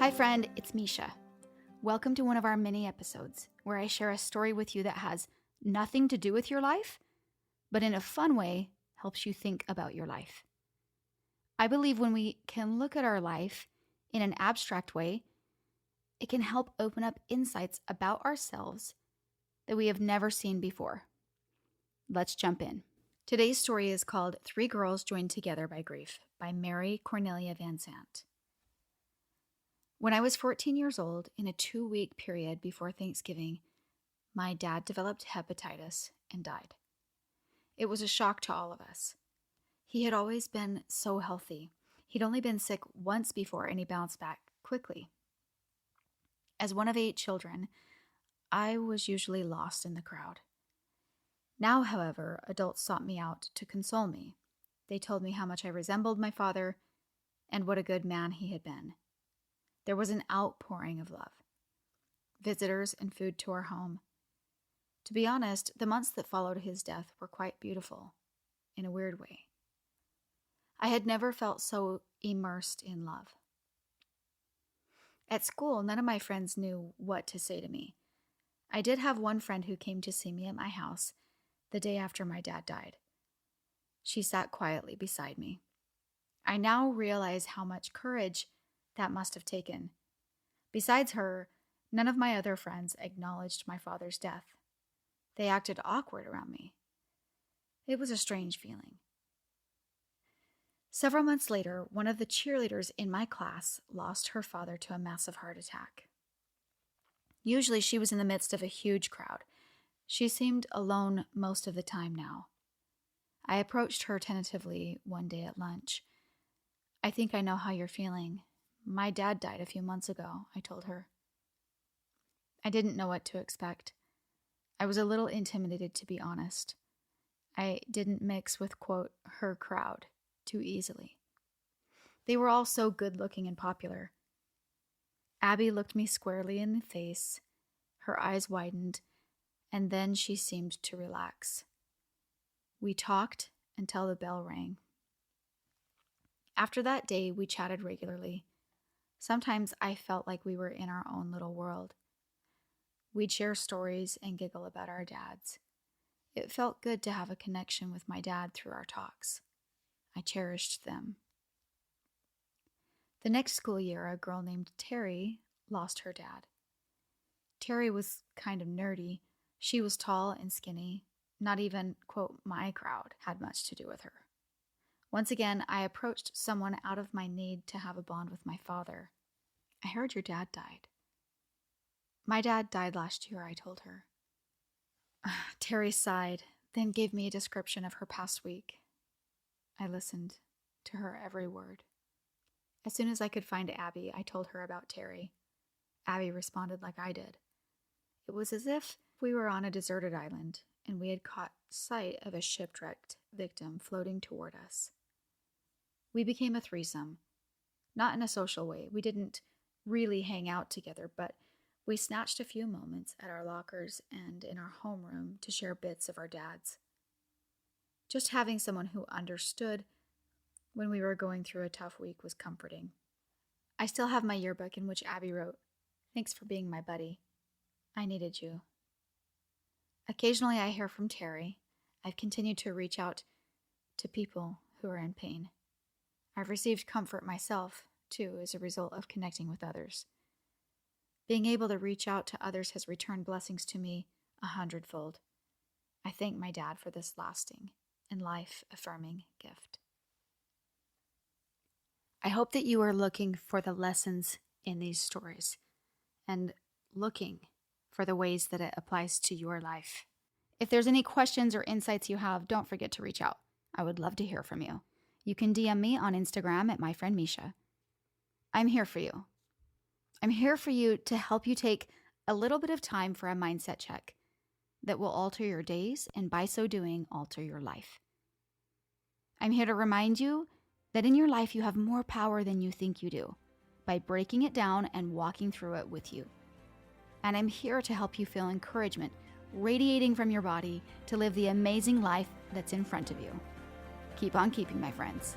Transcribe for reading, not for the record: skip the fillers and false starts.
Hi friend, it's Misha. Welcome to one of our mini episodes where I share a story with you that has nothing to do with your life, but in a fun way helps you think about your life. I believe when we can look at our life in an abstract way, it can help open up insights about ourselves that we have never seen before. Let's jump in. Today's story is called Three Girls Joined Together by Grief by Mary Cornelia Van Sant. When I was 14 years old, in a 2-week period before Thanksgiving, my dad developed hepatitis and died. It was a shock to all of us. He had always been so healthy. He'd only been sick once before and he bounced back quickly. As one of 8 children, I was usually lost in the crowd. Now, however, adults sought me out to console me. They told me how much I resembled my father and what a good man he had been. There was an outpouring of love. Visitors and food to our home. To be honest, the months that followed his death were quite beautiful, in a weird way. I had never felt so immersed in love. At school, none of my friends knew what to say to me. I did have one friend who came to see me at my house the day after my dad died. She sat quietly beside me. I now realize how much courage that must have taken. Besides her, none of my other friends acknowledged my father's death. They acted awkward around me. It was a strange feeling. Several months later, one of the cheerleaders in my class lost her father to a massive heart attack. Usually she was in the midst of a huge crowd. She seemed alone most of the time now. I approached her tentatively one day at lunch. "I think I know how you're feeling. My dad died a few months ago," I told her. I didn't know what to expect. I was a little intimidated, to be honest. I didn't mix with, quote, her crowd too easily. They were all so good-looking and popular. Abby looked me squarely in the face. Her eyes widened, and then she seemed to relax. We talked until the bell rang. After that day, we chatted regularly. Sometimes I felt like we were in our own little world. We'd share stories and giggle about our dads. It felt good to have a connection with my dad through our talks. I cherished them. The next school year, a girl named Terry lost her dad. Terry was kind of nerdy. She was tall and skinny. Not even, quote, my crowd had much to do with her. Once again, I approached someone out of my need to have a bond with my father. "I heard your dad died." "My dad died last year," I told her. Terry sighed, then gave me a description of her past week. I listened to her every word. As soon as I could find Abby, I told her about Terry. Abby responded like I did. It was as if we were on a deserted island and we had caught sight of a shipwrecked victim floating toward us. We became a threesome. Not in a social way. We didn't really hang out together, but we snatched a few moments at our lockers and in our homeroom to share bits of our dads. Just having someone who understood when we were going through a tough week was comforting. I still have my yearbook in which Abby wrote, "Thanks for being my buddy. I needed you." Occasionally I hear from Terry. I've continued to reach out to people who are in pain. I've received comfort myself, too, as a result of connecting with others. Being able to reach out to others has returned blessings to me 100-fold. I thank my dad for this lasting and life-affirming gift. I hope that you are looking for the lessons in these stories and looking for the ways that it applies to your life. If there's any questions or insights you have, don't forget to reach out. I would love to hear from you. You can DM me on Instagram at myfriendmisha. I'm here for you. I'm here for you to help you take a little bit of time for a mindset check that will alter your days and by so doing, alter your life. I'm here to remind you that in your life you have more power than you think you do by breaking it down and walking through it with you. And I'm here to help you feel encouragement radiating from your body to live the amazing life that's in front of you. Keep on keeping, my friends.